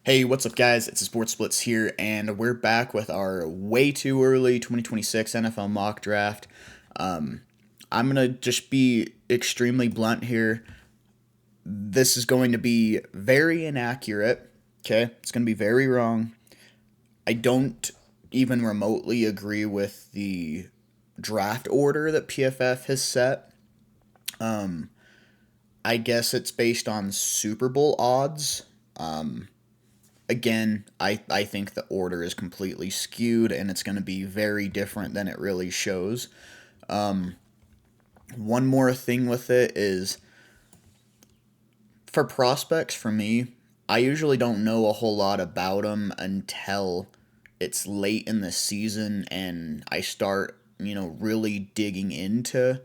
Hey, what's up, guys? It's a Sports Blitz here, and we're back with our way too early 2026 NFL mock draft. Um, I'm gonna just be extremely blunt here. This is going to be very inaccurate. Okay, it's going to be very wrong. I don't even remotely agree with the draft order that PFF has set. Um, I guess it's based on Super Bowl odds. Again, I think the order is completely skewed and it's going to be very different than it really shows. One more thing with it is for prospects, for me, I usually don't know a whole lot about them until it's late in the season and I start, really digging into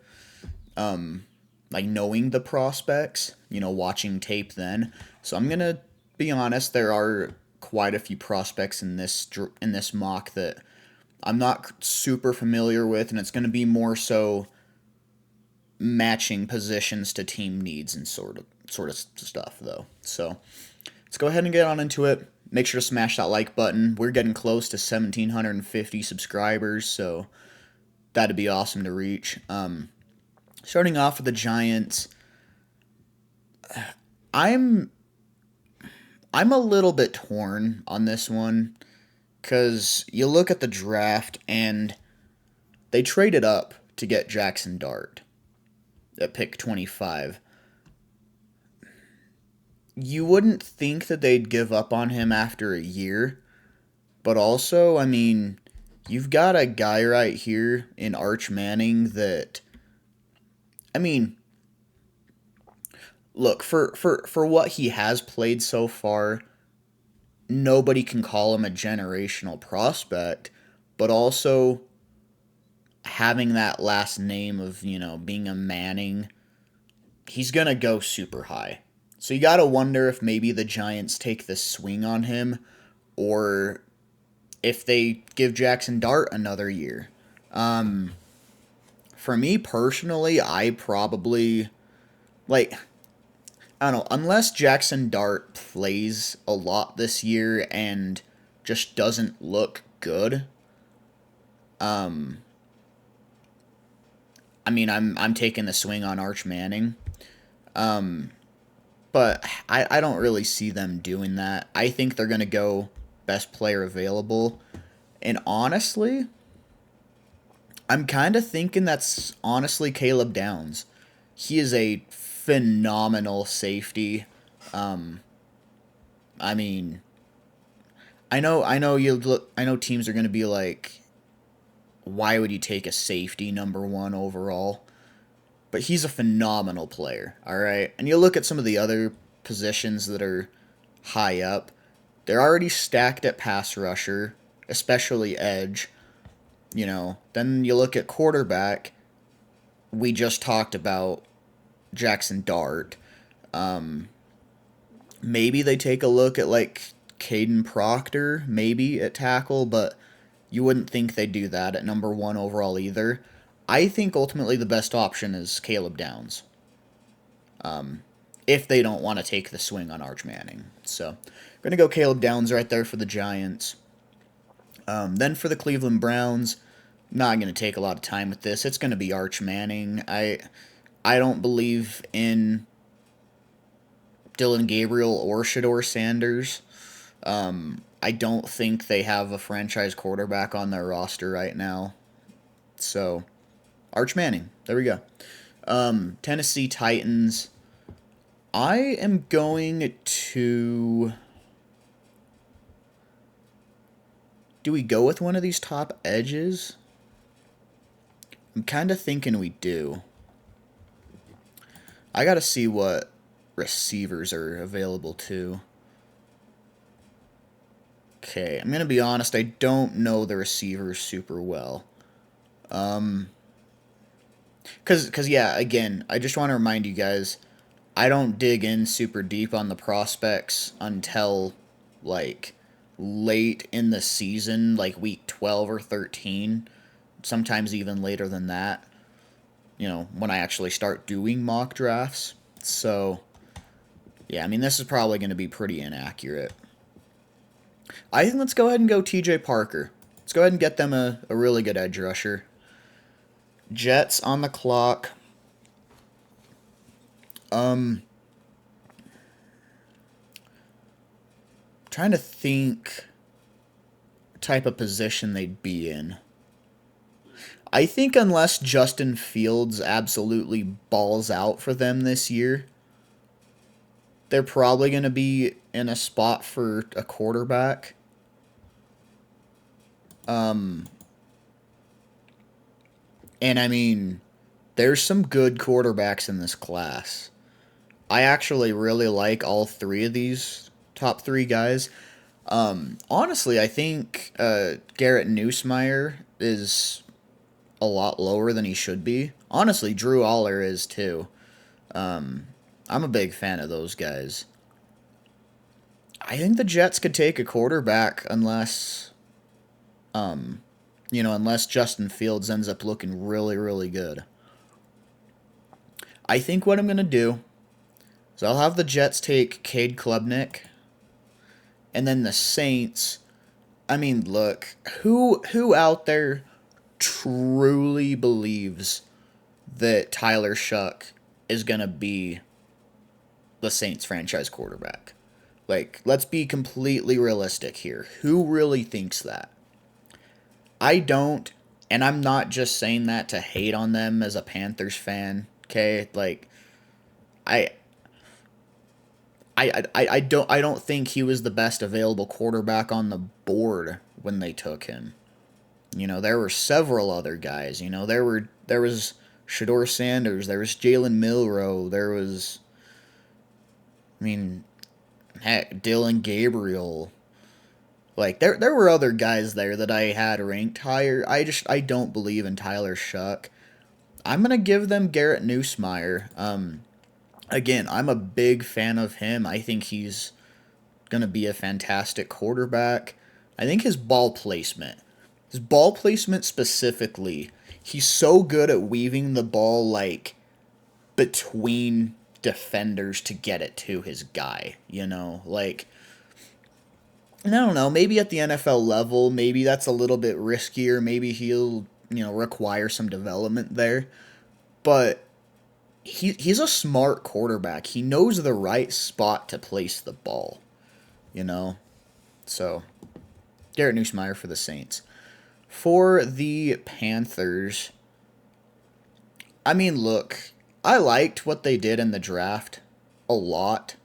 like knowing the prospects, watching tape then. So I'm going to be honest, there are quite a few prospects in this mock that I'm not super familiar with, and it's going to be more so matching positions to team needs and sort of stuff though. So let's go ahead and get on into it. Make sure to smash that like button. We're getting close to 1,750 subscribers, so that'd be awesome to reach. Starting off with the Giants, I'm I'm a little bit torn on this one because you look at the draft and they traded up to get Jackson Dart at pick 25. You wouldn't think that they'd give up on him after a year, but also, I mean, you've got a guy right here in Arch Manning that, I mean, look, for what he has played so far, nobody can call him a generational prospect, but also having that last name of, being a Manning, he's going to go super high. So you got to wonder if maybe the Giants take the swing on him or if they give Jackson Dart another year. Um, for me personally, I probably, like, I don't know, unless Jackson Dart plays a lot this year and just doesn't look good, um, I mean, I'm taking the swing on Arch Manning. Um, but I don't really see them doing that. I think they're going to go best player available. And honestly, I'm kind of thinking that's honestly Caleb Downs. He is a phenomenal safety. Um, I mean, I know teams are going to be like, why would you take a safety number one overall? But he's a phenomenal player, all right? And you look at some of the other positions that are high up, they're already stacked at pass rusher, especially edge. Then you look at quarterback, we just talked about Jackson Dart. Maybe they take a look at like Caden Proctor, maybe at tackle, but you wouldn't think they'd do that at number one overall either. I think ultimately the best option is Caleb Downs. If they don't want to take the swing on Arch Manning. So, I'm going to go Caleb Downs right there for the Giants. Then for the Cleveland Browns, not going to take a lot of time with this. It's going to be Arch Manning. I don't believe in Dylan Gabriel or Shador Sanders. I don't think they have a franchise quarterback on their roster right now. So, Arch Manning. There we go. Tennessee Titans. I am going to. Do we go with one of these top edges? I'm kind of thinking we do. I got to see what receivers are available too. Okay, I'm going to be honest, I don't know the receivers super well. Cause yeah, again, I just want to remind you guys, I don't dig in super deep on the prospects until like late in the season, like week 12 or 13, sometimes even later than that. When I actually start doing mock drafts. So, yeah, I mean, this is probably going to be pretty inaccurate. I think let's go ahead and go TJ Parker. Let's go ahead and get them a really good edge rusher. Jets on the clock. Um, trying to think type of position they'd be in. I think unless Justin Fields absolutely balls out for them this year, they're probably going to be in a spot for a quarterback. And I mean, there's some good quarterbacks in this class. I actually really like all three of these top three guys. Honestly, I think Garrett Nussmeier is a lot lower than he should be. Honestly, Drew Aller is too. I'm a big fan of those guys. I think the Jets could take a quarterback unless Justin Fields ends up looking really, really good. I think what I'm going to do is I'll have the Jets take Cade Klubnik, and then the Saints. I mean, look, who out there truly believes that Tyler Shuck is going to be the Saints franchise quarterback? Like, let's be completely realistic here. Who really thinks that? I don't, and I'm not just saying that to hate on them as a Panthers fan. Okay, like I I don't think he was the best available quarterback on the board when they took him. There were several other guys. There was Shador Sanders, there was Jalen Milroe, there was, I mean, heck, Dylan Gabriel. Like there were other guys there that I had ranked higher. I don't believe in Tyler Shuck. I'm gonna give them Garrett Nussmeier. Again, I'm a big fan of him. I think he's gonna be a fantastic quarterback. I think his ball placement specifically, he's so good at weaving the ball like between defenders to get it to his guy. Like, and I don't know, maybe at the NFL level, maybe that's a little bit riskier. Maybe he'll, require some development there. But he's a smart quarterback. He knows the right spot to place the ball, you know? So, Garrett Nussmeier for the Saints. For the Panthers, I mean, look, I liked what they did in the draft a lot.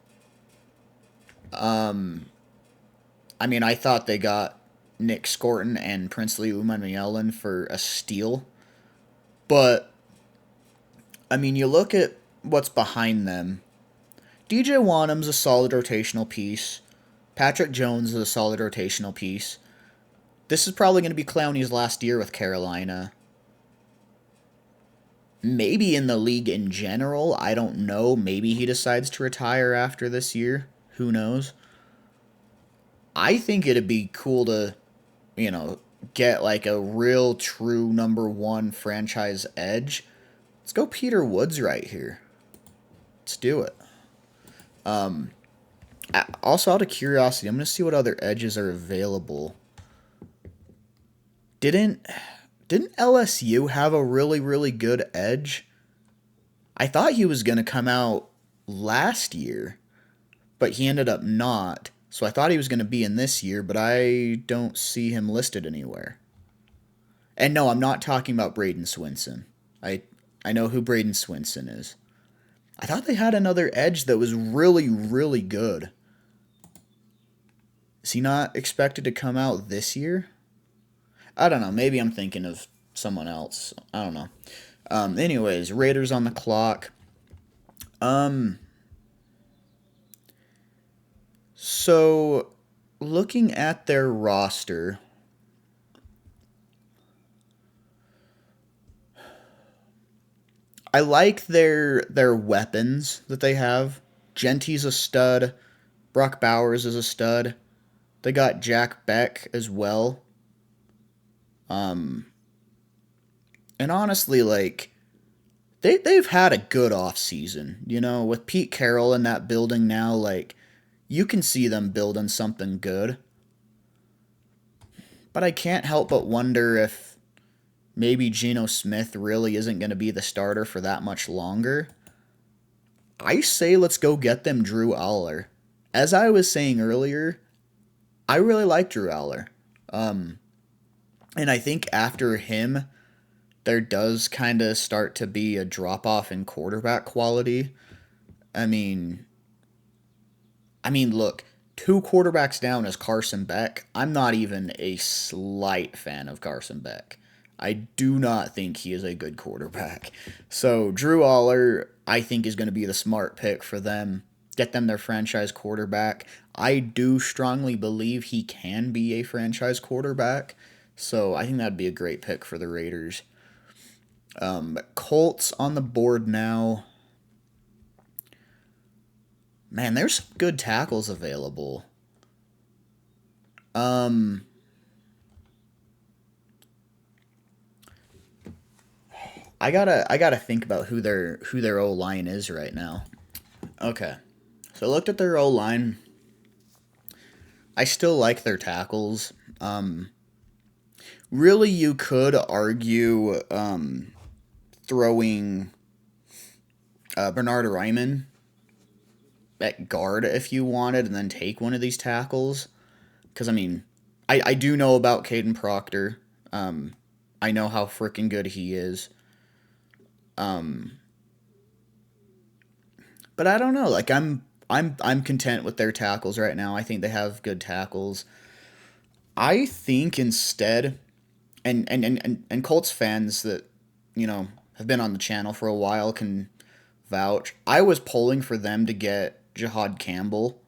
I mean, I thought they got Nick Scorton and Princely Umanmielen for a steal. But, I mean, you look at what's behind them. DJ Wanham's a solid rotational piece. Patrick Jones is a solid rotational piece. This is probably going to be Clowney's last year with Carolina. Maybe in the league in general. I don't know. Maybe he decides to retire after this year. Who knows? I think it'd be cool to, get like a real true number one franchise edge. Let's go Peter Woods right here. Let's do it. Also, out of curiosity, I'm going to see what other edges are available. Didn't LSU have a really, really good edge? I thought he was going to come out last year, but he ended up not. So I thought he was going to be in this year, but I don't see him listed anywhere. And no, I'm not talking about Braden Swinson. I know who Braden Swinson is. I thought they had another edge that was really, really good. Is he not expected to come out this year? I don't know. Maybe I'm thinking of someone else. I don't know. Anyways, Raiders on the clock. So, looking at their roster, I like their weapons that they have. Genty's a stud. Brock Bowers is a stud. They got Jack Beck as well. And honestly, like, they've had a good offseason. With Pete Carroll in that building now, like, you can see them building something good. But I can't help but wonder if maybe Geno Smith really isn't going to be the starter for that much longer. I say let's go get them Drew Aller. As I was saying earlier, I really like Drew Aller. And I think after him, there does kind of start to be a drop off in quarterback quality. I mean, look, two quarterbacks down is Carson Beck. I'm not even a slight fan of Carson Beck. I do not think he is a good quarterback. So Drew Aller, I think, is going to be the smart pick for them. Get them their franchise quarterback. I do strongly believe he can be a franchise quarterback. So I think that'd be a great pick for the Raiders. Colts on the board now. Man, there's some good tackles available. I gotta think about who their O line is right now. Okay, so I looked at their O line. I still like their tackles. Really, you could argue throwing Bernard Ryman at guard if you wanted, and then take one of these tackles. Because I do know about Caden Proctor. I know how freaking good he is. But I don't know. Like I'm content with their tackles right now. I think they have good tackles. I think instead, and Colts fans that have been on the channel for a while can vouch. I was polling for them to get Jahad Campbell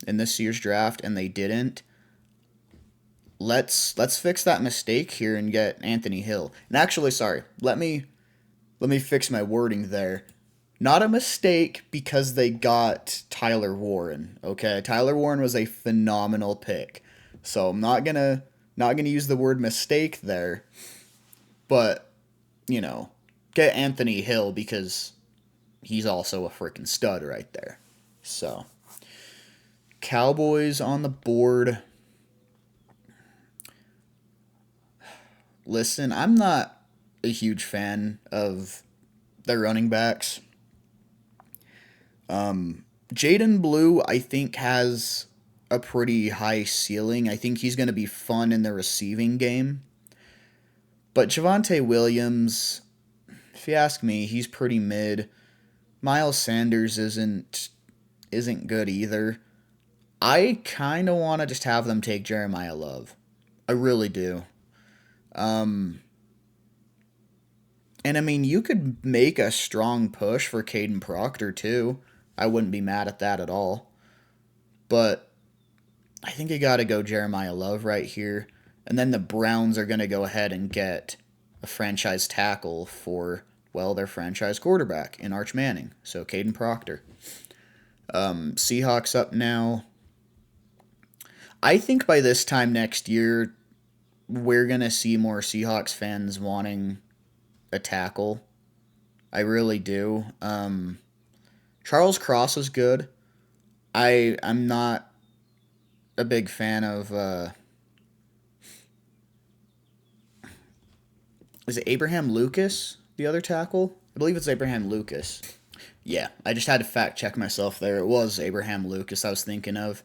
in this year's draft, and they didn't. Let's fix that mistake here and get Anthony Hill. And actually, sorry, let me fix my wording there. Not a mistake because they got Tyler Warren. Okay, Tyler Warren was a phenomenal pick, so I'm not gonna use the word mistake there. But get Anthony Hill because he's also a freaking stud right there. So, Cowboys on the board. Listen, I'm not a huge fan of their running backs. Jaden Blue, I think, has a pretty high ceiling. I think he's going to be fun in the receiving game. But Javonte Williams, if you ask me, he's pretty mid. Miles Sanders isn't good either. I kind of want to just have them take Jeremiah Love. I really do. And you could make a strong push for Caden Proctor too. I wouldn't be mad at that at all. But I think you got to go Jeremiah Love right here. And then the Browns are going to go ahead and get a franchise tackle for, their franchise quarterback in Arch Manning. So Caden Proctor. Seahawks up now. I think by this time next year, we're going to see more Seahawks fans wanting a tackle. I really do. Charles Cross is good. I'm not a big fan of is it Abraham Lucas, the other tackle? I believe it's Abraham Lucas. Yeah, I just had to fact check myself there. It was Abraham Lucas I was thinking of.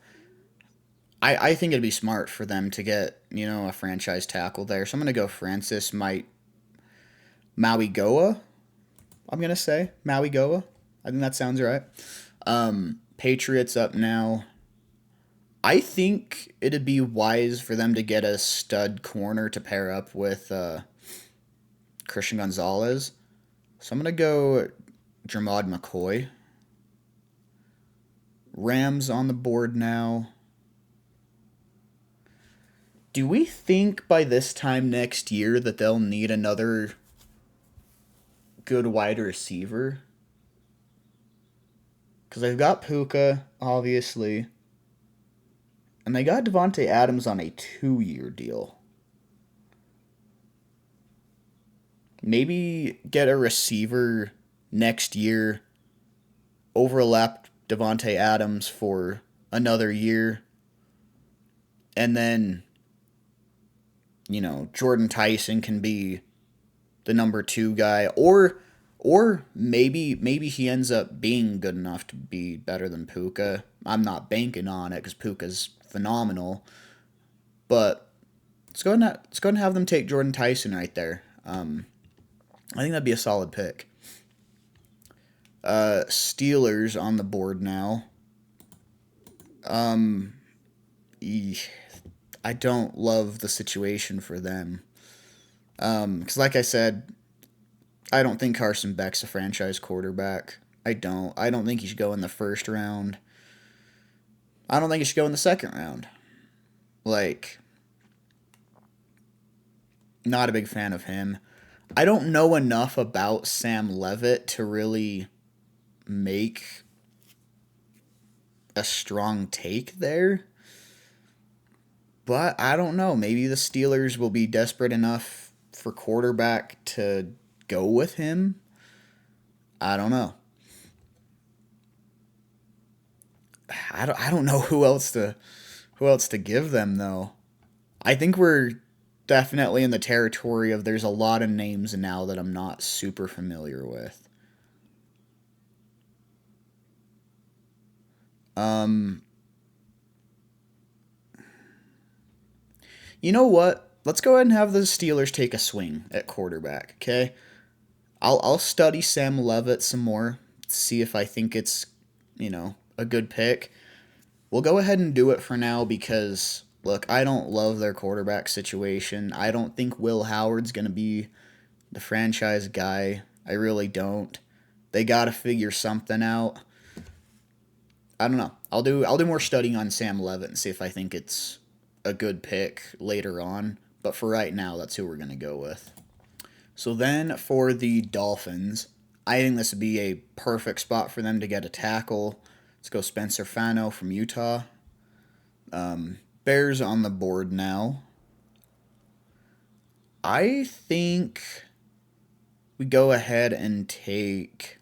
I think it'd be smart for them to get, a franchise tackle there. So I'm going to go Francis Mauigoa. I'm going to say Mauigoa. I think that sounds right. Patriots up now. I think it'd be wise for them to get a stud corner to pair up with Christian Gonzalez. So I'm going to go Jermod McCoy. Rams on the board now. Do we think by this time next year that they'll need another good wide receiver? Because they've got Puka, obviously. And they got Devontae Adams on a 2-year deal. Maybe get a receiver next year. Overlap Devontae Adams for another year. And then Jordan Tyson can be the number 2 guy, or maybe he ends up being good enough to be better than Puka. I'm not banking on it because Puka's phenomenal, but let's go ahead and have them take Jordan Tyson right there. I think that'd be a solid pick. Steelers on the board now. I don't love the situation for them. Because like I said, I don't think Carson Beck's a franchise quarterback. I don't. I don't think he should go in the first round. I don't think he should go in the second round. Like, not a big fan of him. I don't know enough about Sam Levitt to really make a strong take there. But I don't know. Maybe the Steelers will be desperate enough for quarterback to go with him. I don't know. I don't know who else to give them though. I think we're definitely in the territory of there's a lot of names now that I'm not super familiar with. Um you know what? Let's go ahead and have the Steelers take a swing at quarterback, okay? I'll study Sam Levitt some more, see if I think it's, a good pick. We'll go ahead and do it for now because look, I don't love their quarterback situation. I don't think Will Howard's going to be the franchise guy. I really don't. They got to figure something out. I don't know. I'll do more studying on Sam Levitt and see if I think it's a good pick later on, but for right now, that's who we're going to go with. So then for the Dolphins, I think this would be a perfect spot for them to get a tackle. Let's go Spencer Fano from Utah. Bears on the board now. I think we go ahead and take...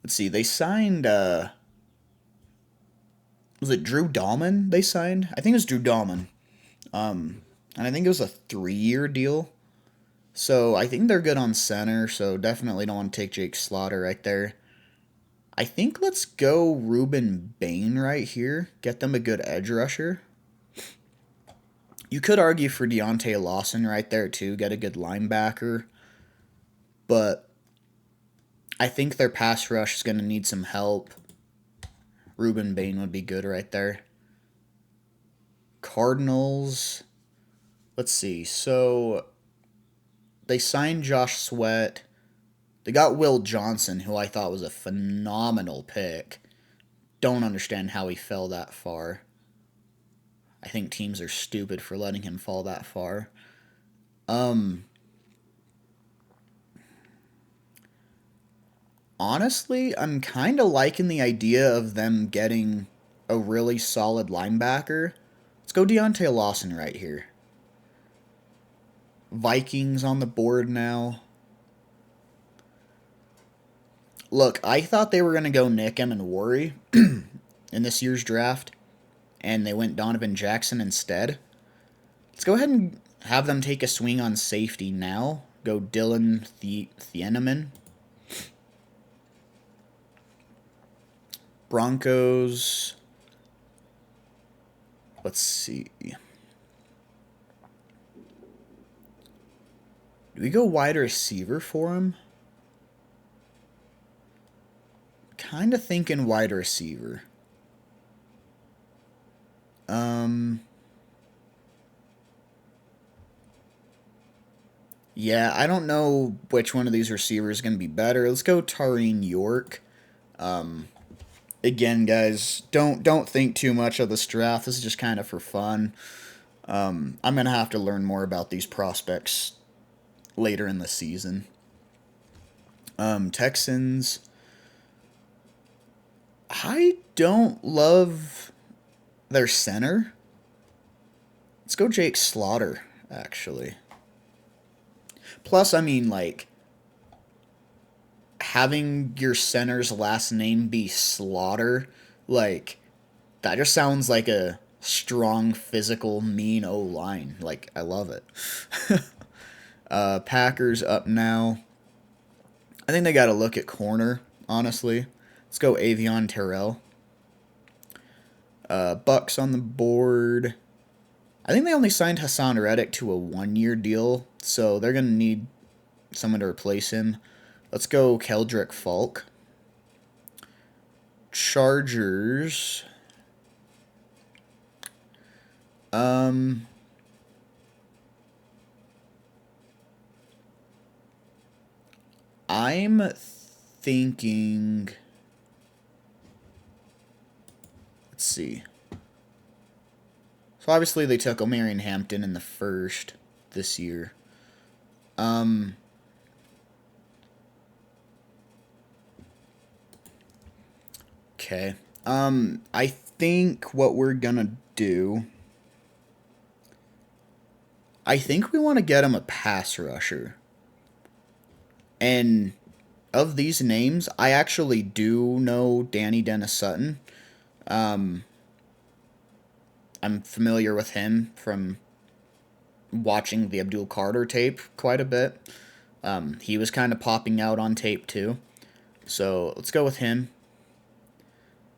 Let's see, they signed... was it Drew Dahlman they signed? I think it was Drew Dahlman. And I think it was a 3-year deal. So I think they're good on center, so definitely don't want to take Jake Slaughter right there. I think let's go Ruben Bain right here. Get them a good edge rusher. You could argue for Deontay Lawson right there too. Get a good linebacker. But I think their pass rush is going to need some help. Ruben Bain would be good right there. Cardinals. Let's see. So they signed Josh Sweat. They got Will Johnson, who I thought was a phenomenal pick. Don't understand how he fell that far. I think teams are stupid for letting him fall that far. Honestly, I'm kind of liking the idea of them getting a really solid linebacker. Let's go Deontay Lawson right here. Vikings on the board now. Look, I thought they were going to go Nick Emmanwori in this year's draft, and they went Donovan Jackson instead. Let's go ahead and have them take a swing on safety now. Go Dylan Thieneman. Broncos. Let's see. Do we go wide receiver for him? Kind of thinking wide receiver. Yeah, I don't know which one of these receivers is going to be better. Let's go Tareen York. Again, guys, don't think too much of this draft. This is just kind of for fun. I'm going to have to learn more about these prospects later in the season. Texans. I don't love their center. Let's go Jake Slaughter, actually. Plus, I mean, like, having your center's last name be Slaughter, like, that just sounds like a strong, physical, mean O-line. Like, I love it. Packers up now. I think they got to look at corner, honestly. Let's go Avion Terrell. Bucks on the board. I think they only signed Hassan Reddick to a 1-year deal, so they're going to need someone to replace him. Let's go Keldrick Falk. Chargers. I'm thinking. Let's see. So obviously they took Omarion Hampton in the first this year. Okay. I think what we're gonna do. I think we want to get him a pass rusher. And of these names, I actually do know Danny Dennis Sutton. I'm familiar with him from watching the Abdul Carter tape quite a bit. He was kind of popping out on tape too. So let's go with him.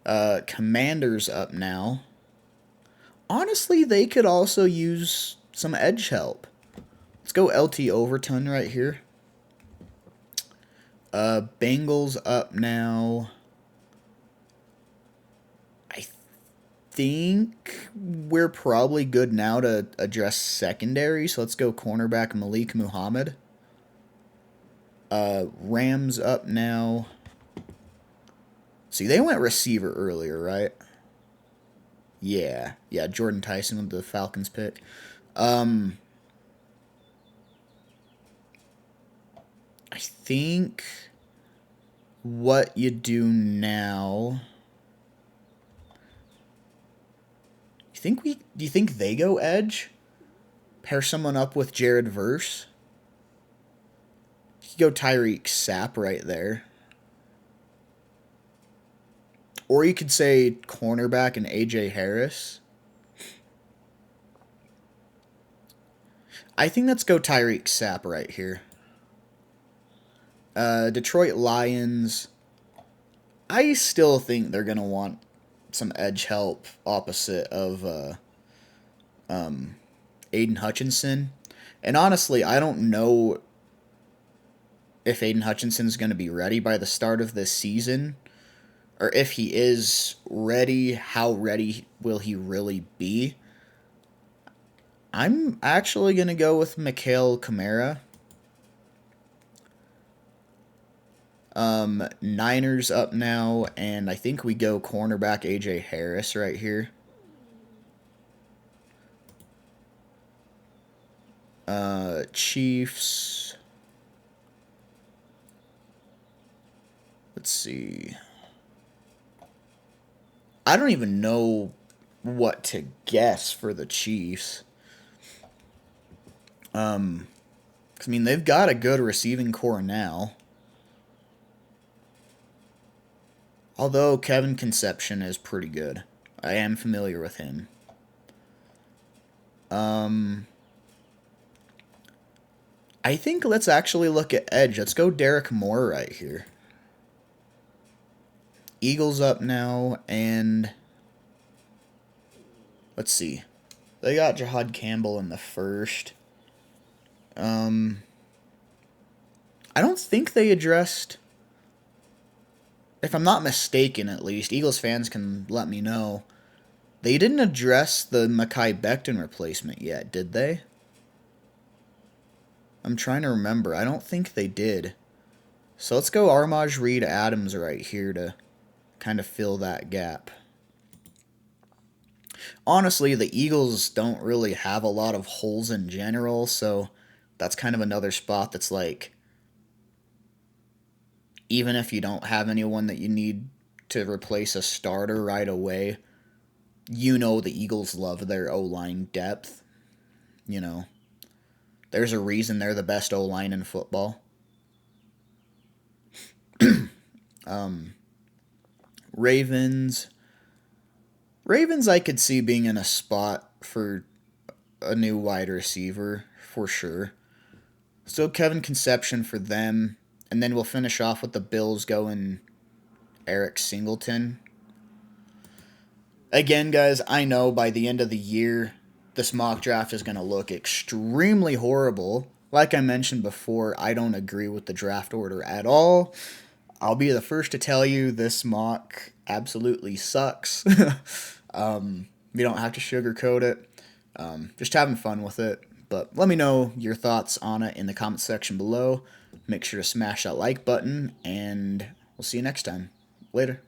Commanders up now. Honestly, they could also use some edge help. Let's go LT Overton right here. Bengals up now. I think we're probably good now to address secondary, so let's go cornerback Malik Muhammad. Rams up now. See, they went receiver earlier, right? Yeah, Jordan Tyson with the Falcons pick. I think what you do now. Do you think they go edge? Pair someone up with Jared Verse? You could go Tyreek Sapp right there. Or you could say cornerback and AJ Harris. I think let's go Tyreek Sapp right here. Detroit Lions. I still think they're going to want some edge help opposite of Aiden Hutchinson. And honestly, I don't know if Aiden Hutchinson's going to be ready by the start of this season. Or if he is ready, how ready will he really be? I'm actually going to go with Mikhail Kamara. Niners up now, and I think we go cornerback AJ Harris right here. Chiefs. Let's see. I don't even know what to guess for the Chiefs. I mean, they've got a good receiving core now. Although Kevin Conception is pretty good. I am familiar with him. I think let's actually look at edge. Let's go Derek Moore right here. Eagles up now, and let's see. They got Jahad Campbell in the first. I don't think they addressed, if I'm not mistaken at least, Eagles fans can let me know, they didn't address the Mekhi Becton replacement yet, did they? I'm trying to remember. I don't think they did. So let's go Armaj Reed Adams right here to kind of fill that gap. Honestly, the Eagles don't really have a lot of holes in general, so that's kind of another spot that's like, even if you don't have anyone that you need to replace a starter right away, you know the Eagles love their O-line depth. You know, there's a reason they're the best O-line in football. Ravens Ravens, I could see being in a spot for a new wide receiver for sure. So Kevin Conception for them, and then we'll finish off with the Bills going Eric Singleton. Again, guys, I know by the end of the year, this mock draft is going to look extremely horrible. Like I mentioned before, I don't agree with the draft order at all. I'll be the first to tell you this mock absolutely sucks. We don't have to sugarcoat it. Just having fun with it. But let me know your thoughts on it in the comment section below. Make sure to smash that like button, and we'll see you next time. Later.